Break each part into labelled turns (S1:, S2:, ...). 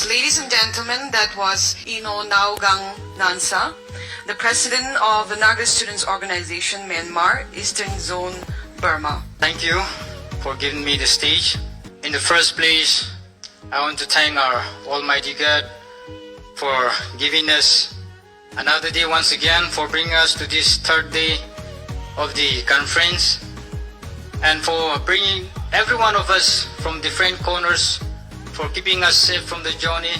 S1: Ladies and gentlemen, that was Ino Naugang Nansa, the president of the Naga Students Organization, Myanmar, Eastern Zone, Burma.
S2: Thank you for giving me the stage. In the first place, I want to thank our Almighty God for giving us another day once again, for bringing us to this third day of the conference, and for bringing every one of us from different corners, for keeping us safe from the journey,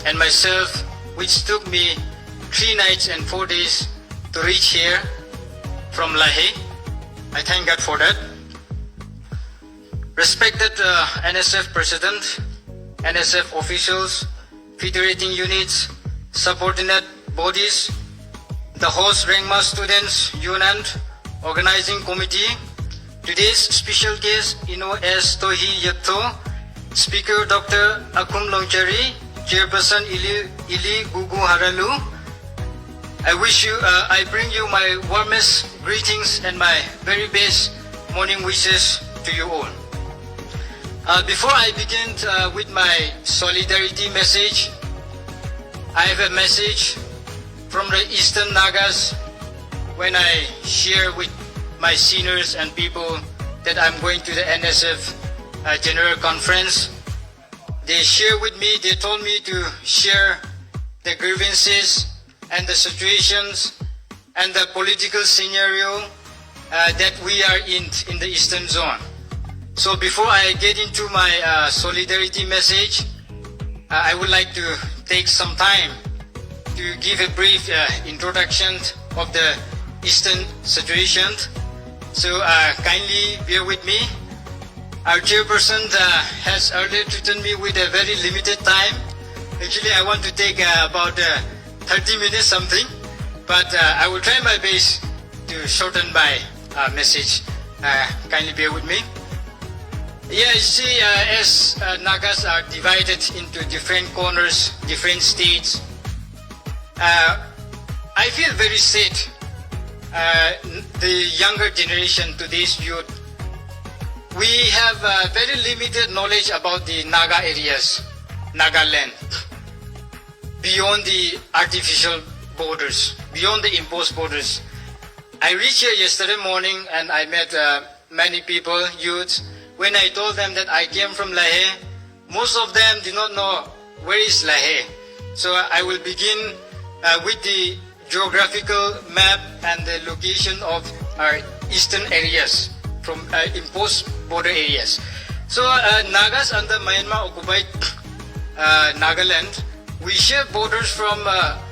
S2: and myself, which took me 3 nights and 4 days to reach here from Lahe. I thank God for that. Respected NSF President, NSF officials, federating units, subordinate bodies, the host Naga Students Union Organizing Committee, today's special guest Ino S. Tohi Yatho, Speaker Dr. Akum Longchari, Chairperson Ili Gugu Haralu. I bring you my warmest greetings and my very best morning wishes to you all. Before I begin with my solidarity message, I have a message from the Eastern Nagas when I share with my seniors and people that I'm going to the NSF General Conference. They share with me, they told me to share the grievances and the situations and the political scenario that we are in the Eastern Zone. So before I get into my solidarity message, I would like to take some time to give a brief introduction of the Eastern situation. So kindly bear with me. Our chairperson has earlier treated me with a very limited time. Actually, I want to take about 30 minutes something, but I will try my best to shorten my message. Kindly bear with me. Yeah, you see, as Nagas are divided into different corners, different states, I feel very sad. The younger generation, today's youth, we have very limited knowledge about the Naga areas, Naga land, beyond the artificial borders, beyond the imposed borders. I reached here yesterday morning and I met many people, youths. When I told them that I came from Lahe, most of them did not know where is Lahe. So I will begin with the geographical map and the location of our eastern areas, from imposed border areas. So Nagas under Myanmar occupied Nagaland, we share borders from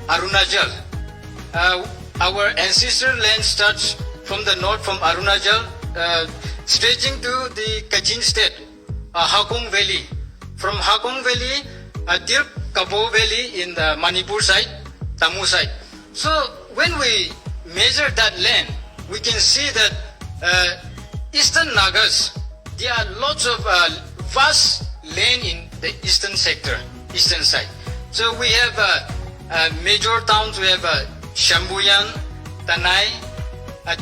S2: Arunachal. Our ancestral land starts from the north, from Arunachal, stretching to the Kachin state, Hakong Valley. From Hakong Valley till Kabo Valley in the Manipur side, Tamu side. So when we measure that land, we can see that Eastern Nagas, there are lots of vast land in the eastern sector, eastern side. So we have major towns. We have Shambuyan, Tanai.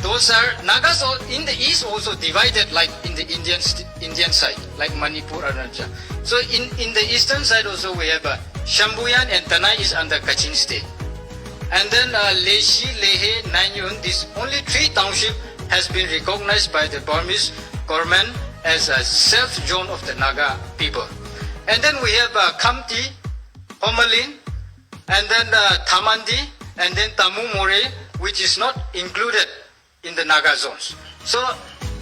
S2: Those are Nagas in the east, also divided like in the Indian side, like Manipur, Arunachal. So in the eastern side also we have Shambuyan and Tanai is under Kachin state. And then Leshi, Lehe, Nanyun, these only 3 townships has been recognized by the Burmese government as a self-zone of the Naga people. And then we have Khamti, Homalin, and then Thamandi, and then Tamu More, which is not included in the Naga zones. So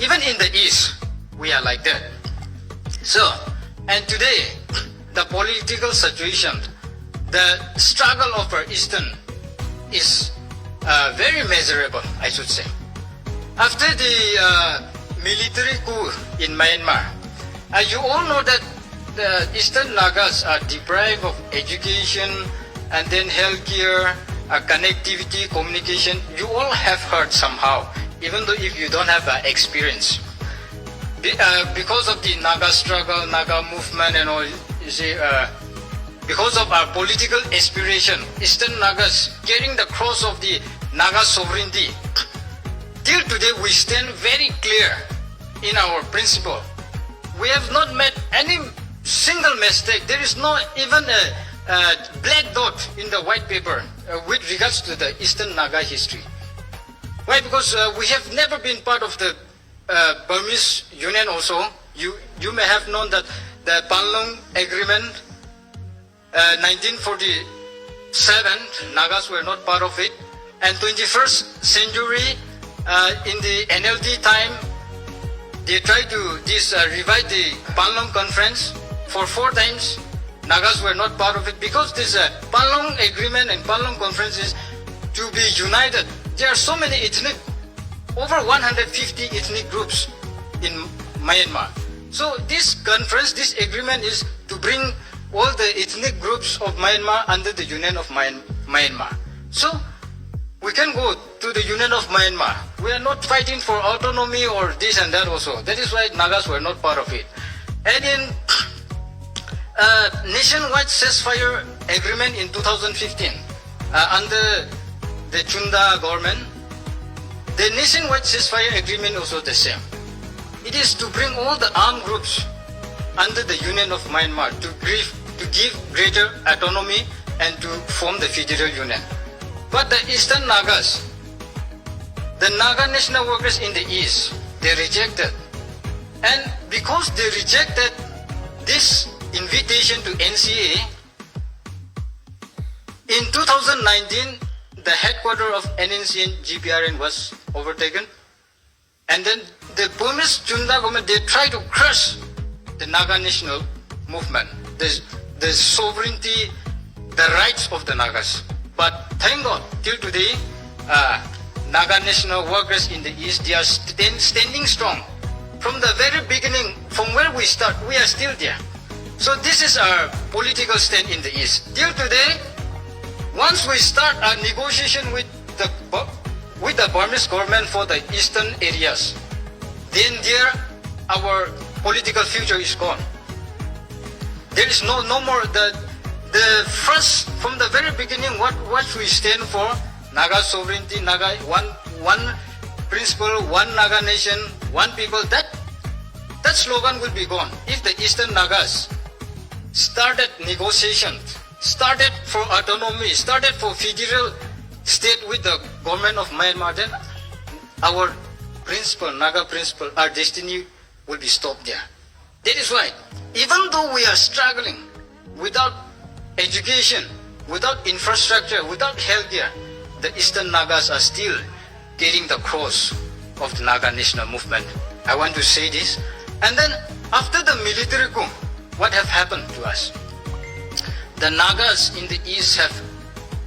S2: even in the east, we are like that. So, and today, the political situation, the struggle of our eastern is very measurable, I should say. After the military coup in Myanmar, you all know that the Eastern Nagas are deprived of education and then healthcare, connectivity, communication. You all have heard somehow, even though if you don't have experience. Because of the Naga struggle, Naga movement and all, you see, because of our political aspiration, Eastern Nagas carrying the cross of the Naga sovereignty, till today we stand very clear in our principle. We have not met any single mistake. There is not even a black dot in the white paper with regards to the Eastern Naga history. Why? Because we have never been part of the Burmese Union also. You may have known that the Panlong Agreement 1947, Nagas were not part of it. And 21st century, in the NLD time, they tried to revive the Panlong Conference for 4 times. Nagas were not part of it because this Panlong Agreement and Panlong Conference is to be united. There are so many over 150 ethnic groups in Myanmar. So this conference, this agreement is to bring all the ethnic groups of Myanmar under the Union of Myanmar. So we can go to the Union of Myanmar. We are not fighting for autonomy or this and that also. That is why Nagas were not part of it. And in nationwide ceasefire agreement in 2015 under the Chunda government, the nationwide ceasefire agreement also the same. It is to bring all the armed groups under the Union of Myanmar to give greater autonomy and to form the federal union. But the Eastern Nagas, the Naga national workers in the East, they rejected. And because they rejected this invitation to NCA, in 2019, the headquarters of NNC and GPRN was overtaken. And then the Burmese Chunda government, they tried to crush the Naga national movement, the sovereignty, the rights of the Nagas. But thank God, till today, Naga national workers in the East, they are standing strong. From the very beginning, from where we start, we are still there. So this is our political stand in the East. Till today, once we start our negotiation with the Burmese government for the eastern areas, then there our political future is gone. There is no more the first, from the very beginning, what we stand for, Naga sovereignty, Naga one principle, one Naga nation, one people, that slogan will be gone. If the Eastern Nagas started negotiations, started for autonomy, started for federal state with the government of Myanmar, then our principle, Naga principle, our destiny will be stopped there. That is why, even though we are struggling without education, without infrastructure, without healthcare, the Eastern Nagas are still carrying the cross of the Naga national movement. I want to say this. And then after the military coup, what have happened to us? The Nagas in the East have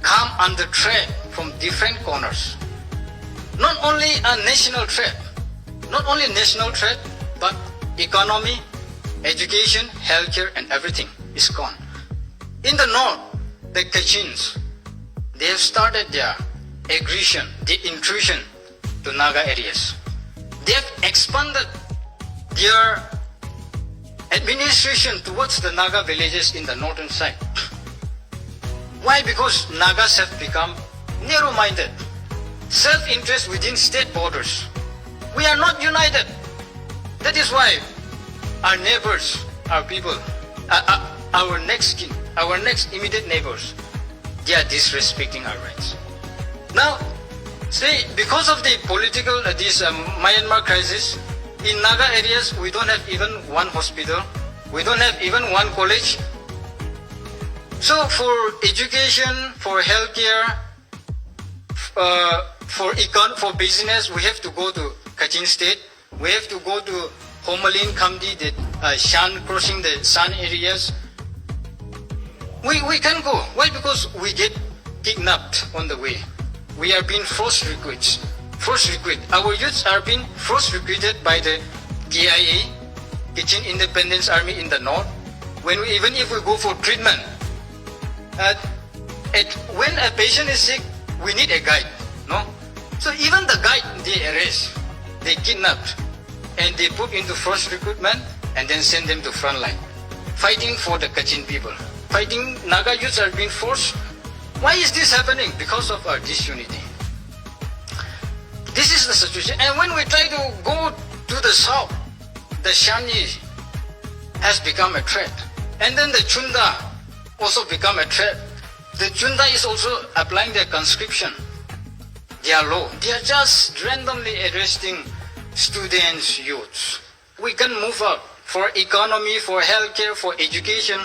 S2: come under threat from different corners. Not only a national threat, but economy, education, healthcare, and everything is gone. In the north, the Kachins, they have started their aggression, their intrusion to Naga areas. They have expanded their administration towards the Naga villages in the northern side. Why? Because Nagas have become narrow-minded, self-interest within state borders. We are not united. That is why our neighbors, our people, our next kin, our next immediate neighbors, they are disrespecting our rights. Now, see, because of the political, Myanmar crisis, in Naga areas, we don't have even one hospital, we don't have even one college. So for education, for healthcare, for business, we have to go to Kachin State. We have to go to Homalin, Kamdi, the Shan, crossing the San areas. We can go. Why? Because we get kidnapped on the way. We are being forced recruits. Our youths are being forced recruited by the KIA, Kachin Independence Army in the north. Even if we go for treatment, when a patient is sick, we need a guide, no? So even the guide, they arrest, they kidnapped, and they put into forced recruitment and then send them to front line, fighting for the Kachin people. Fighting, Naga youths are being forced. Why is this happening? Because of our disunity. This is the situation. And when we try to go to the south, the Shani has become a threat. And then the junta also become a threat. The junta is also applying their conscription, their law. They are just randomly arresting students, youths. We can move out for economy, for healthcare, for education.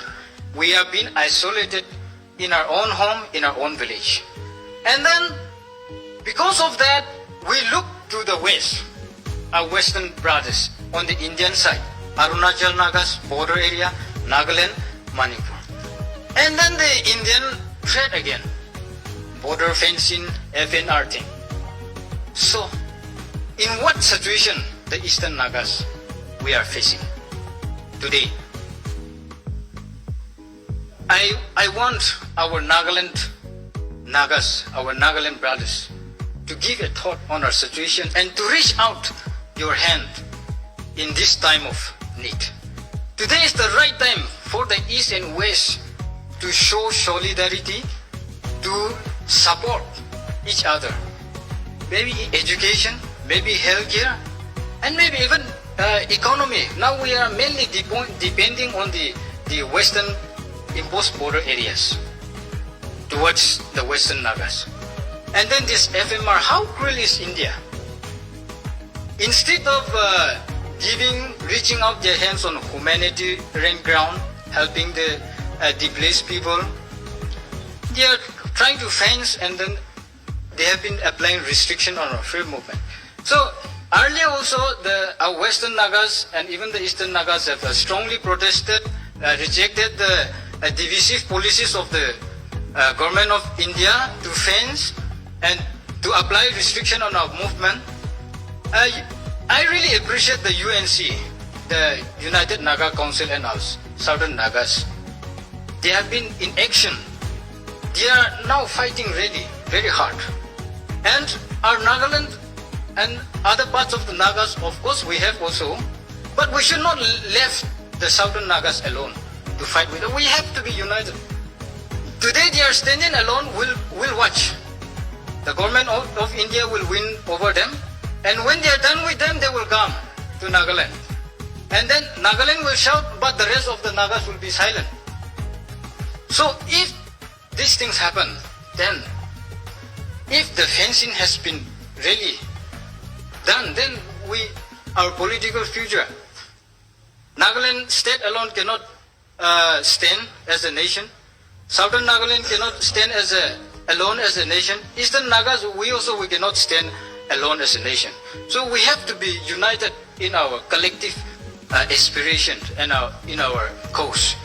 S2: We have been isolated in our own home, in our own village. And then, because of that, we look to the west, our western brothers on the Indian side, Arunachal Nagas, border area, Nagaland, Manipur. And then the Indian threat again, border fencing, FNR thing. So, in what situation the Eastern Nagas we are facing today? I want our Nagaland Nagas, our Nagaland brothers, to give a thought on our situation and to reach out your hand in this time of need. Today is the right time for the East and West to show solidarity, to support each other. Maybe education, maybe healthcare, and maybe even economy. Now we are mainly depending on the Western imposed border areas towards the Western Nagas. And then this FMR, how cruel is India? Instead of reaching out their hands on humanitarian ground, helping the displaced people, they are trying to fence, and then they have been applying restriction on our free movement. So earlier also our Western Nagas and even the Eastern Nagas have strongly protested, rejected the divisive policies of the government of India to fence and to apply restriction on our movement. I really appreciate the UNC, the United Naga Council, and us, Southern Nagas. They have been in action. They are now fighting really, very hard. And our Nagaland and other parts of the Nagas, of course, we have also, but we should not leave the Southern Nagas alone to fight with them. We have to be united. Today they are standing alone. We'll watch. The government of India will win over them, and when they are done with them, they will come to Nagaland. And then Nagaland will shout, but the rest of the Nagas will be silent. So if these things happen, then if the fencing has been really done, then our political future, Nagaland state alone cannot stand as a nation. Southern Nagaland cannot stand alone as a nation. Eastern Nagas, we cannot stand alone as a nation. So we have to be united in our collective aspiration and in our cause.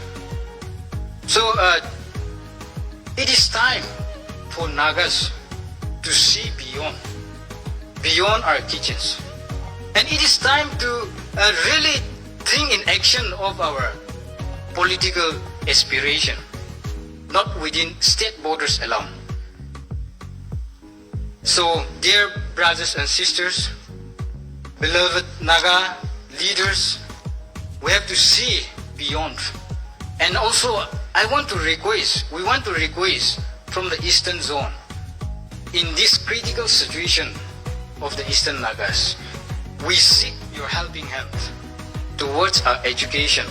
S2: So it is time for Nagas to see beyond our kitchens. And it is time to really think in action of our political aspiration, not within state borders alone. So, dear brothers and sisters, beloved Naga leaders, we have to see beyond. And also, we want to request from the Eastern Zone, in this critical situation of the Eastern Nagas, we seek your helping hand towards our education,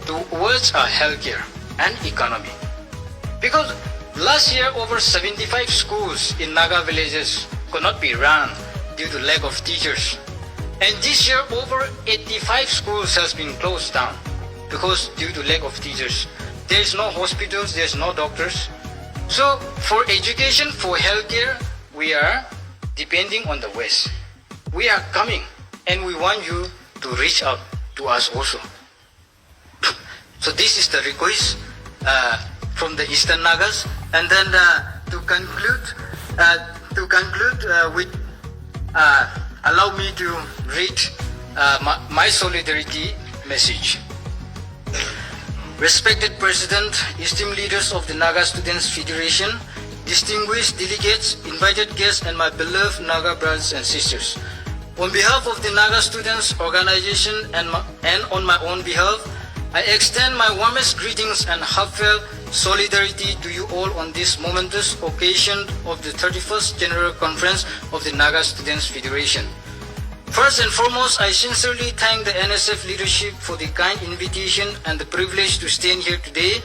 S2: towards our healthcare and economy. Because last year, over 75 schools in Naga villages could not be run due to lack of teachers. And this year, over 85 schools has been closed down because due to lack of teachers. There is no hospitals, there is no doctors. So for education, for healthcare, we are depending on the West. We are coming, and we want you to reach out to us also. So this is the request from the Eastern Nagas. And then to conclude, allow me to read my solidarity message. Respected President, esteemed leaders of the Naga Students Federation, distinguished delegates, invited guests, and my beloved Naga brothers and sisters. On behalf of the Naga Students Organization and on my own behalf, I extend my warmest greetings and heartfelt solidarity to you all on this momentous occasion of the 31st General Conference of the Naga Students Federation. First and foremost, I sincerely thank the NSF leadership for the kind invitation and the privilege to stand here today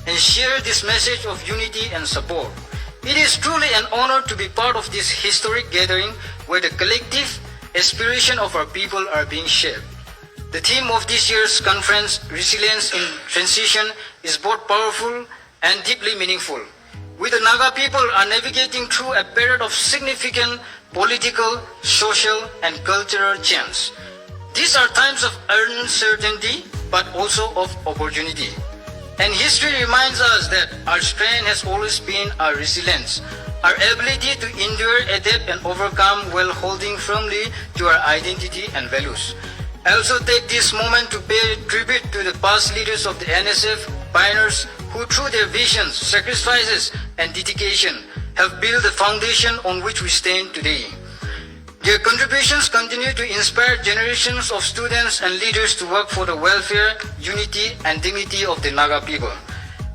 S2: and share this message of unity and support. It is truly an honor to be part of this historic gathering where the collective aspiration of our people are being shaped. The theme of this year's conference, Resilience in Transition, is both powerful and deeply meaningful. We the Naga people are navigating through a period of significant political, social, and cultural change. These are times of uncertainty, but also of opportunity. And history reminds us that our strength has always been our resilience, our ability to endure, adapt, and overcome while holding firmly to our identity and values. I also take this moment to pay tribute to the past leaders of the NSF, pioneers who through their visions, sacrifices, and dedication have built the foundation on which we stand today. Their contributions continue to inspire generations of students and leaders to work for the welfare, unity, and dignity of the Naga people.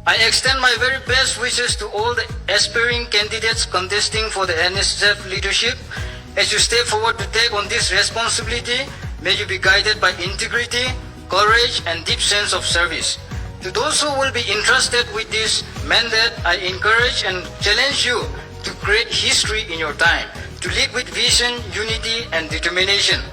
S2: I extend my very best wishes to all the aspiring candidates contesting for the NSF leadership. As you step forward to take on this responsibility, may you be guided by integrity, courage, and deep sense of service. To those who will be entrusted with this mandate, I encourage and challenge you to create history in your time, to lead with vision, unity, and determination.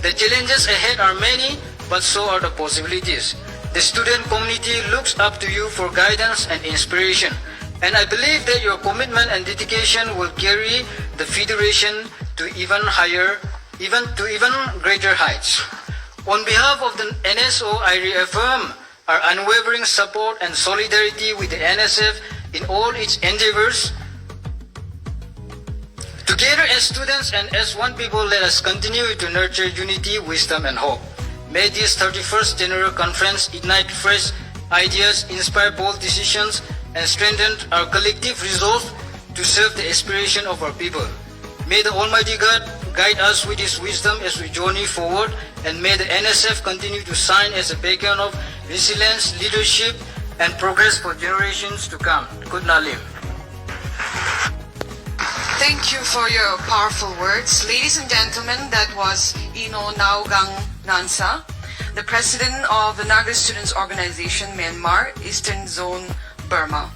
S2: The challenges ahead are many, but so are the possibilities. The student community looks up to you for guidance and inspiration, and I believe that your commitment and dedication will carry the Federation to even greater heights. On behalf of the NSO, I reaffirm our unwavering support and solidarity with the NSF in all its endeavors. Together as students and as one people, let us continue to nurture unity, wisdom, and hope. May this 31st General Conference ignite fresh ideas, inspire bold decisions, and strengthen our collective resolve to serve the aspiration of our people. May the Almighty God guide us with His wisdom as we journey forward, and may the NSF continue to shine as a beacon of resilience, leadership, and progress for generations to come. Good Nalim.
S1: Thank you for your powerful words. Ladies and gentlemen, that was Ino Naugang Nansa, the President of the Naga Students Organization, Myanmar, Eastern Zone, Burma.